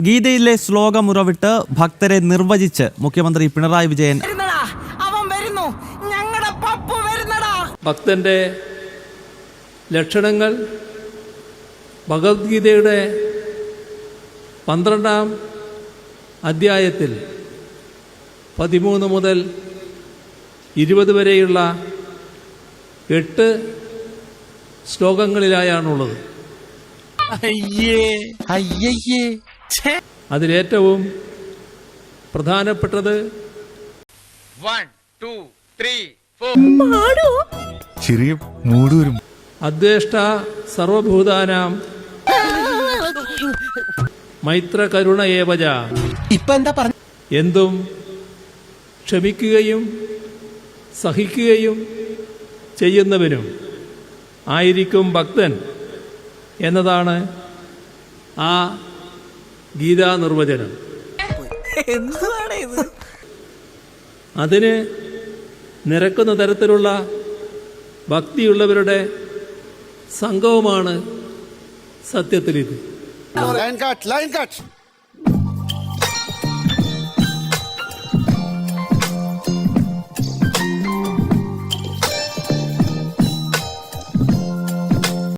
ഗീതയിലെ ശ്ലോകമുറവിട്ട് ഭക്തരെ നിർവചിച്ച് മുഖ്യമന്ത്രി പിണറായി വിജയൻ. ഭക്തന്റെ ലക്ഷണങ്ങൾ ഭഗവത്ഗീതയുടെ 12-ാം അധ്യായത്തിൽ 13 മുതൽ 20 വരെയുള്ള 8 ശ്ലോകങ്ങളിലായാണുള്ളത്. അതിലേറ്റവും പ്രധാനപ്പെട്ടത് 1 2 3 4 അദ്വേഷ്ട സർവഭൂതാനാം മൈത്ര കരുണ ഏവജ. എന്തും ക്ഷമിക്കുകയും സഹിക്കുകയും ചെയ്യുന്നവനും ആയിരിക്കും ഭക്തൻ എന്നതാണ് ആ ഗീതാ നിർവചനം. അതിന് നിരക്കുന്ന തരത്തിലുള്ള ഭക്തിയുള്ളവരുടെ സംഘവുമാണ് സത്യത്തിൽ ഇത്.